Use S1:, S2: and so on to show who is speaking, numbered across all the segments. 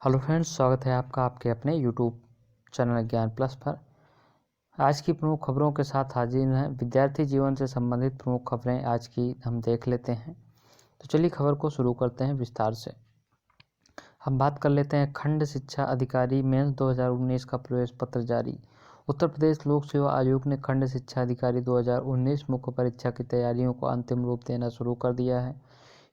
S1: Hello friends, स्वागत है आपका आपके अपने यूट्यूब चैनल ज्ञान प्लस पर। आज की प्रमुख खबरों के साथ हाजिर हैं। विद्यार्थी जीवन से संबंधित प्रमुख खबरें आज की हम देख लेते हैं। तो चलिए खबर को शुरू करते हैं विस्तार से। हम बात कर लेते हैं खंड शिक्षा अधिकारी मेंस 2019 का प्रवेश पत्र जारी। उत्तर प्रदेश लोक सेवा आयोग ने खंड शिक्षा अधिकारी 2019 मुख्य परीक्षा की तैयारियों को अंतिम रूप देना शुरू कर दिया है।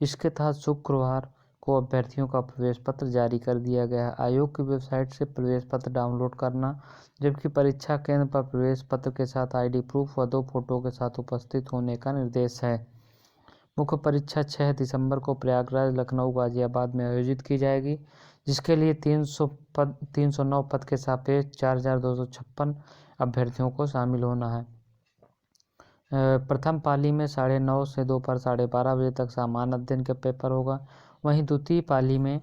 S1: इसके तहत शुक्रवार को अभ्यर्थियों का प्रवेश पत्र जारी कर दिया गया है। आयोग की वेबसाइट से प्रवेश पत्र डाउनलोड करना, जबकि परीक्षा केंद्र पर प्रवेश पत्र के साथ आईडी प्रूफ व 2 फोटो के साथ उपस्थित होने का निर्देश है। मुख्य परीक्षा 6 दिसंबर को प्रयागराज, लखनऊ, गाजियाबाद में आयोजित की जाएगी, जिसके लिए 309 पद के सापेक्ष 4,256 अभ्यर्थियों को शामिल होना है। प्रथम पाली में 9:30 से दोपहर 12:30 बजे तक सामान्य अध्ययन का पेपर होगा। वहीं द्वितीय पाली में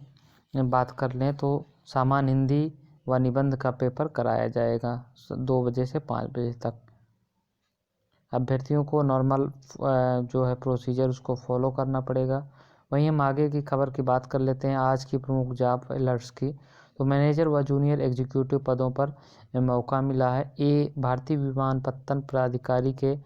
S1: बात कर लें तो सामान्य हिंदी व निबंध का पेपर कराया जाएगा 2 बजे से 5 बजे तक। अभ्यर्थियों को नॉर्मल जो है प्रोसीजर उसको फॉलो करना पड़ेगा। वहीं हम आगे की खबर की बात कर लेते हैं आज की प्रमुख जॉब अलर्ट्स की। तो मैनेजर व जूनियर एग्जीक्यूटिव पदों पर मौका मिला है। भारतीय विमानपत्तन प्राधिकारी के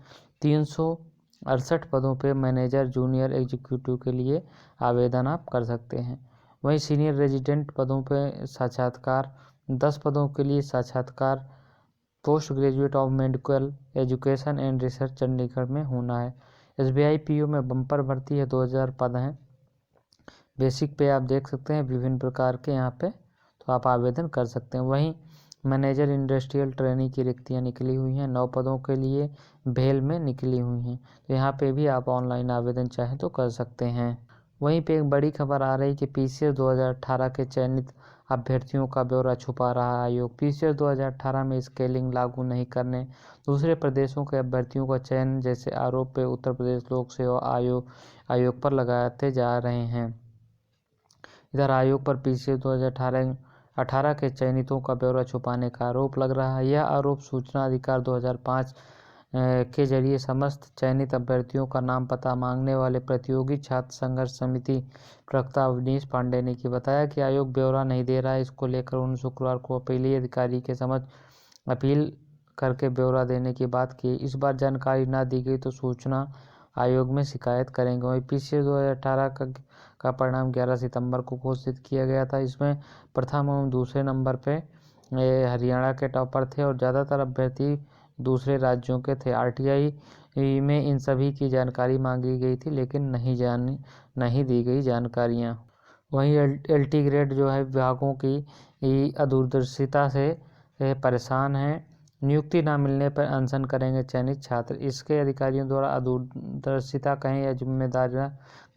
S1: 368 पदों पर मैनेजर जूनियर एग्जीक्यूटिव के लिए आवेदन आप कर सकते हैं। वहीं सीनियर रेजिडेंट पदों पर साक्षात्कार 10 पदों के लिए साक्षात्कार post graduate of medical education and research Chandigarh में होना है। SBI PO में बम्पर भर्ती है, 2000 पद हैं। बेसिक पे आप देख सकते हैं विभिन्न प्रकार के यहाँ पे, तो आप आवेदन कर सकते हैं। वहीं मैनेजर इंडस्ट्रियल ट्रेनिंग की रिक्तियाँ निकली हुई हैं, 9 पदों के लिए भेल में निकली हुई हैं। तो यहाँ पे भी आप ऑनलाइन आवेदन चाहें तो कर सकते हैं। वहीं पे एक बड़ी खबर आ रही कि PCS 2018 के चयनित अभ्यर्थियों का ब्यौरा छुपा रहा आयोग। PCS 2018 में स्केलिंग लागू नहीं करने, दूसरे प्रदेशों के अभ्यर्थियों का चयन जैसे आरोप पे उत्तर प्रदेश लोक सेवा आयोग पर लगाते जा रहे हैं। इधर आयोग पर PCS 2018 के चयनितों का ब्यौरा छुपाने का आरोप लग रहा है। यह आरोप सूचना अधिकार 2005 के जरिए समस्त चयनित अभ्यर्थियों का नाम पता मांगने वाले प्रतियोगी छात्र संघर्ष समिति प्रवक्ता अवनीश पांडे ने बताया कि आयोग ब्यौरा नहीं दे रहा है। इसको लेकर उन्होंने शुक्रवार को अपीली अधिकारी के समक्ष अपील करके ब्यौरा देने की बात की। इस बार जानकारी न दी गई तो सूचना आयोग में शिकायत करेंगे। वहीं PCS 2018 का परिणाम 11 सितंबर को घोषित किया गया था। इसमें प्रथम एवं दूसरे नंबर पे हरियाणा के टॉपर थे और ज़्यादातर अभ्यर्थी दूसरे राज्यों के थे। RTI में इन सभी की जानकारी मांगी गई थी, लेकिन नहीं दी गई जानकारियां। वहीं LT ग्रेड जो है विभागों की अदूरदर्शिता से परेशान है। नियुक्ति न मिलने पर अनशन करेंगे चयनित छात्र। इसके अधिकारियों द्वारा अदूरदर्शिता कहें या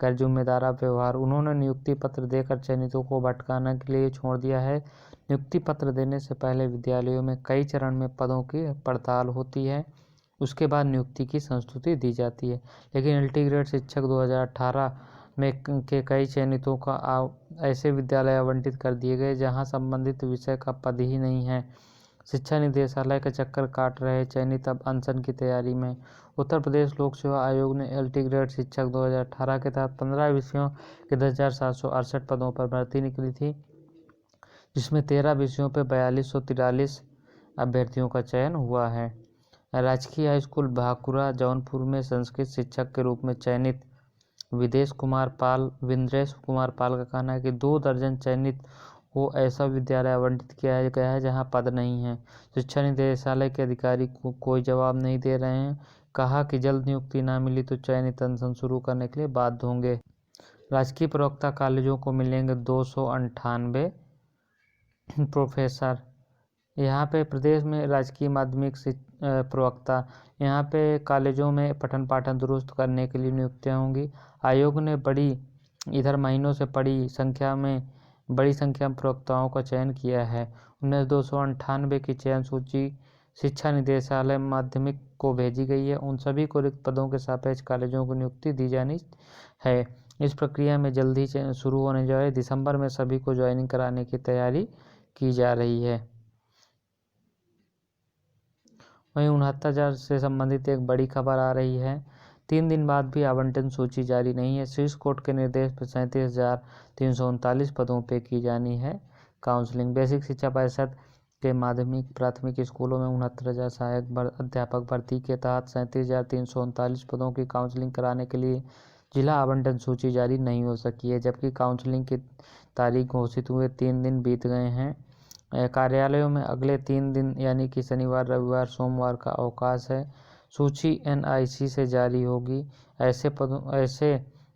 S1: गैर जिम्मेदारा व्यवहार, उन्होंने नियुक्ति पत्र देकर चयनितों को भटकाने के लिए छोड़ दिया है। नियुक्ति पत्र देने से पहले विद्यालयों में कई चरण में पदों की पड़ताल होती है, उसके बाद नियुक्ति की संस्तुति दी जाती है। लेकिन LT ग्रेड शिक्षक 2018 में के कई चयनितों का ऐसे विद्यालय आवंटित कर दिए गए जहां संबंधित विषय का पद ही नहीं है। शिक्षा निदेशालय का चक्कर काट रहे चयनित अब अनशन की तैयारी में। उत्तर प्रदेश लोक सेवा आयोग ने LT ग्रेड शिक्षक 2018 के तहत 15 विषयों के 10,768 पदों पर भर्ती निकली थी, जिसमें 13 विषयों पर 4243 अभ्यर्थियों का चयन हुआ है। राजकीय हाई स्कूल भाकुरा जौनपुर में संस्कृत शिक्षक के रूप में चयनित विंद्रेश कुमार पाल का कहना है कि 2 दर्जन चयनित को ऐसा विद्यालय आवंटित किया गया है जहां पद नहीं है। शिक्षा निदेशालय के अधिकारी कोई जवाब नहीं दे रहे हैं। कहा कि जल्द नियुक्ति न मिली तो चयनित अनशन शुरू करने के लिए बाध्य होंगे। राजकीय प्रवक्ता कॉलेजों को मिलेंगे 298 प्रोफेसर। यहाँ पे प्रदेश में राजकीय माध्यमिक प्रवक्ता, यहाँ पे कॉलेजों में पठन पाठन दुरुस्त करने के लिए नियुक्तियाँ होंगी। आयोग ने इधर महीनों से बड़ी संख्या में प्रवक्ताओं का चयन किया है। 298 की चयन सूची शिक्षा निदेशालय माध्यमिक को भेजी गई है। उन सभी को रिक्त पदों के सापेक्ष कॉलेजों को नियुक्ति दी जानी है। इस प्रक्रिया में जल्द ही शुरू होने जा रही। दिसंबर में सभी को ज्वाइनिंग कराने की तैयारी की जा रही है। वहीं 69,000 से संबंधित एक बड़ी खबर आ रही है। 3 दिन बाद भी आवंटन सूची जारी नहीं है। शीर्ष कोर्ट के निर्देश पर 37,339 पदों पर की जानी है काउंसलिंग। बेसिक शिक्षा परिषद के माध्यमिक प्राथमिक स्कूलों में 69,000 सहायक अध्यापक भर्ती के तहत 37,339 पदों की काउंसलिंग कराने के लिए जिला आवंटन सूची जारी नहीं हो सकी है, जबकि काउंसलिंग की तारीख घोषित हुए 3 दिन बीत गए हैं। कार्यालयों में अगले 3 दिन यानी कि शनिवार, रविवार, सोमवार का अवकाश है। सूची NIC से जारी होगी। ऐसे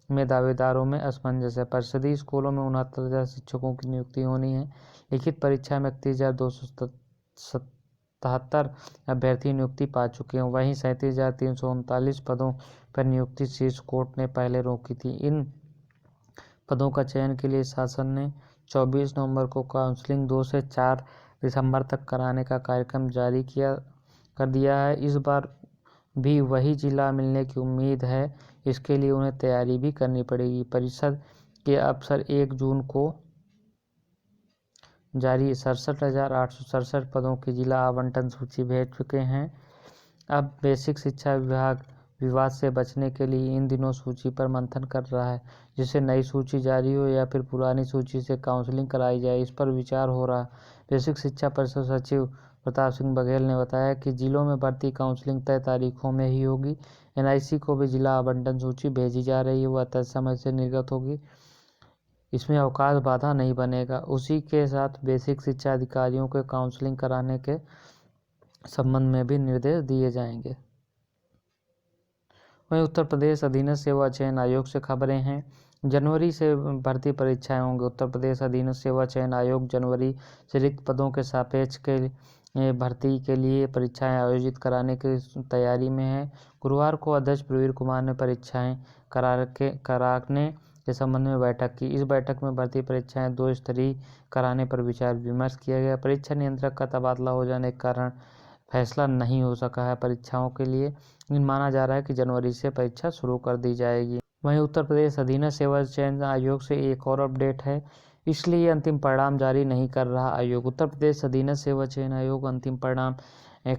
S1: में दावेदारों में असमंजस है। परिषदीय स्कूलों में 69,000 शिक्षकों की नियुक्ति होनी है। लिखित परीक्षा में 31,277 अभ्यर्थी नियुक्ति पा चुके हैं। वहीं 37,339 पदों पर नियुक्ति शीर्ष कोर्ट ने पहले रोकी थी। इन पदों का चयन के लिए शासन ने 24 नवंबर को काउंसलिंग 2 से 4 दिसंबर तक कराने का कार्यक्रम जारी कर दिया है। इस बार भी वही जिला मिलने की उम्मीद है। इसके लिए उन्हें तैयारी भी करनी पड़ेगी। परिषद के अफसर 1 जून को जारी 67,867 पदों की जिला आवंटन सूची भेज चुके हैं। अब बेसिक शिक्षा विभाग विवाद से बचने के लिए इन दिनों सूची पर मंथन कर रहा है, जिससे नई सूची जारी हो या फिर पुरानी सूची से काउंसलिंग कराई जाए, इस पर विचार हो रहा है। बेसिक शिक्षा परिषद सचिव प्रताप सिंह बघेल ने बताया कि जिलों में भर्ती काउंसलिंग तय तारीखों में ही होगी। NIC को भी जिला आवंटन सूची भेजी जा रही है, वह तय समय से निर्गत होगी। इसमें अवकाश बाधा नहीं बनेगा। उसी के साथ बेसिक शिक्षा अधिकारियों के काउंसलिंग कराने के संबंध में भी निर्देश दिए जाएंगे। वहीं उत्तर प्रदेश अधीनस्थ सेवा चयन आयोग से खबरें हैं। जनवरी से भर्ती परीक्षाएं होंगी। उत्तर प्रदेश अधीनस्थ सेवा चयन आयोग जनवरी से रिक्त पदों के सापेक्ष के भर्ती के लिए परीक्षाएं आयोजित कराने की तैयारी में है। गुरुवार को अध्यक्ष प्रवीर कुमार ने परीक्षाएं कराने के संबंध में बैठक की। इस बैठक में भर्ती परीक्षाएं 2 स्तरीय कराने पर विचार विमर्श किया गया। परीक्षा नियंत्रक का तबादला हो जाने के कारण फैसला नहीं हो सका है परीक्षाओं के लिए। माना जा रहा है कि जनवरी से परीक्षा शुरू कर दी जाएगी। वहीं उत्तर प्रदेश अधीनस्थ सेवा चयन आयोग से एक और अपडेट है, इसलिए अंतिम परिणाम जारी नहीं कर रहा आयोग। उत्तर प्रदेश अधीनस्थ सेवा चयन आयोग अंतिम परिणाम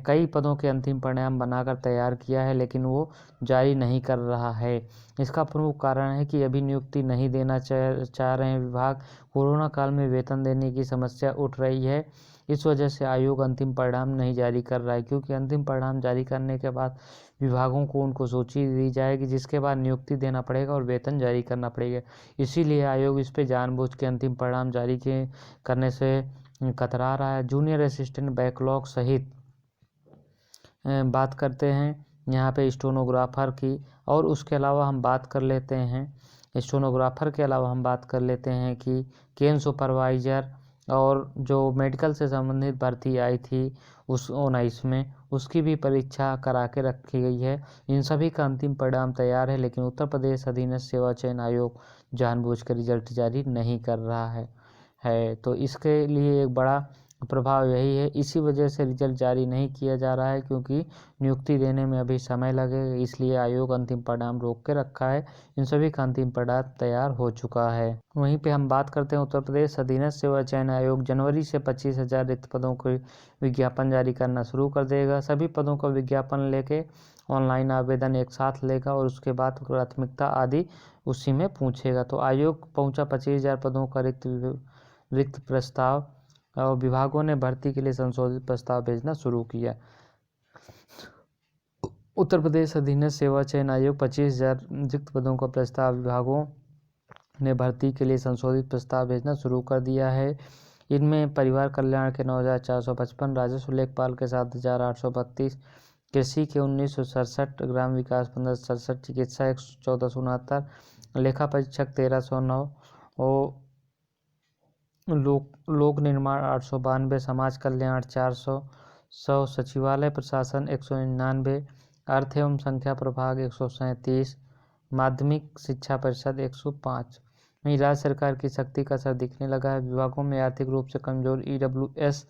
S1: कई पदों के अंतिम परिणाम बनाकर तैयार किया है, लेकिन वो जारी नहीं कर रहा है। इसका प्रमुख कारण है कि अभी नियुक्ति नहीं देना चाह रहे हैं विभाग। कोरोना काल में वेतन देने की समस्या उठ रही है। इस वजह से आयोग अंतिम परिणाम नहीं जारी कर रहा है, क्योंकि अंतिम परिणाम जारी करने के बाद विभागों को उनको सूची दी जाएगी, जिसके बाद नियुक्ति देना पड़ेगा और वेतन जारी करना पड़ेगा। इसीलिए आयोग इस पे जानबूझ के अंतिम परिणाम जारी करने से कतरा रहा है। जूनियर असिस्टेंट बैकलॉग सहित बात करते हैं यहाँ पे स्टेनोग्राफर की, और उसके अलावा हम बात कर लेते हैं स्टेनोग्राफर के अलावा हम बात कर लेते हैं कि केन सुपरवाइजर और जो मेडिकल से संबंधित भर्ती आई थी उस 19 में, उसकी भी परीक्षा करा के रखी गई है। इन सभी का अंतिम परिणाम तैयार है, लेकिन उत्तर प्रदेश अधीनस्थ सेवा चयन आयोग जानबूझकर रिजल्ट जारी नहीं कर रहा है। तो इसके लिए एक बड़ा प्रभाव यही है। इसी वजह से रिजल्ट जारी नहीं किया जा रहा है, क्योंकि नियुक्ति देने में अभी समय लगेगा, इसलिए आयोग अंतिम परिणाम रोक के रखा है। इन सभी का अंतिम परिणाम तैयार हो चुका है। वहीं पे हम बात करते हैं उत्तर प्रदेश अधीनस्थ सेवा चयन आयोग जनवरी से 25,000 रिक्त पदों को विज्ञापन जारी करना शुरू कर देगा। सभी पदों का विज्ञापन लेके ऑनलाइन आवेदन एक साथ लेगा और उसके बाद प्राथमिकता आदि उसी में पूछेगा। तो आयोग पहुंचा 25,000 पदों का रिक्त प्रस्ताव, और विभागों ने भर्ती के लिए संशोधित प्रस्ताव भेजना शुरू किया। उत्तर प्रदेश अधीनस्थ सेवा चयन आयोग 25,000 रिक्त पदों का प्रस्ताव विभागों ने भर्ती के लिए संशोधित प्रस्ताव भेजना शुरू कर दिया है। इनमें परिवार कल्याण के 9,455, राजस्व लेखपाल के 7,832, कृषि के 1,967, ग्राम विकास 1,567, चिकित्सा 1,1469, लेखा परीक्षक 1,309 और लोक निर्माण 892, समाज कल्याण 400, सचिवालय प्रशासन 199, अर्थ एवं संख्या प्रभाग 137, माध्यमिक शिक्षा परिषद 105। वहीं राज्य सरकार की शक्ति का असर दिखने लगा है। विभागों में आर्थिक रूप से कमजोर EWS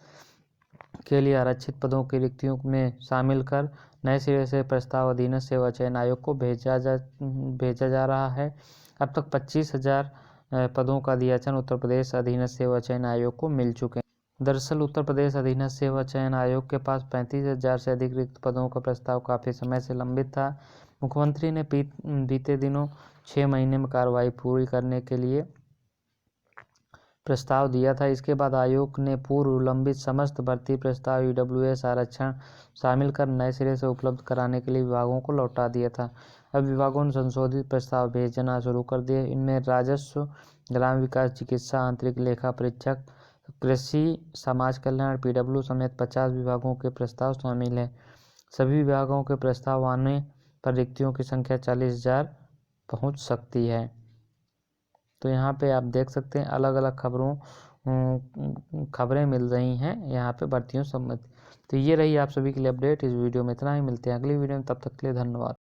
S1: के लिए आरक्षित पदों की रिक्तियों में शामिल कर नए सिरे से प्रस्ताव अधीनस्थ सेवा चयन आयोग को भेजा जा रहा है। अब तक 25,000 पदों का दियाचन उत्तर प्रदेश अधीनस्थ सेवा चयन आयोग को मिल चुके हैं। दरअसल उत्तर प्रदेश अधीनस्थ सेवा चयन आयोग के पास 35,000 से अधिक रिक्त पदों का प्रस्ताव काफी समय से लंबित था। मुख्यमंत्री ने बीते दिनों 6 महीने में कार्रवाई पूरी करने के लिए प्रस्ताव दिया था। इसके बाद आयोग ने पूर्व लंबित समस्त भर्ती प्रस्ताव ईडब्ल्यूएस आरक्षण शामिल कर नए सिरे से उपलब्ध कराने के लिए विभागों को लौटा दिया था। अब विभागों ने संशोधित प्रस्ताव भेजना शुरू कर दिए। इनमें राजस्व, ग्राम विकास, चिकित्सा, आंतरिक लेखा परीक्षक, कृषि, समाज कल्याण, पीडब्ल्यू समेत 50 विभागों के प्रस्ताव शामिल हैं। सभी विभागों के प्रस्ताव आने पर रिक्तियों की संख्या 40,000 पहुंच सकती है। तो यहाँ पे आप देख सकते हैं अलग अलग खबरें मिल रही हैं यहाँ पे भर्तियों संबंधित। तो ये रही आप सभी के लिए अपडेट। इस वीडियो में इतना ही, मिलते हैं अगली वीडियो में, तब तक के लिए धन्यवाद।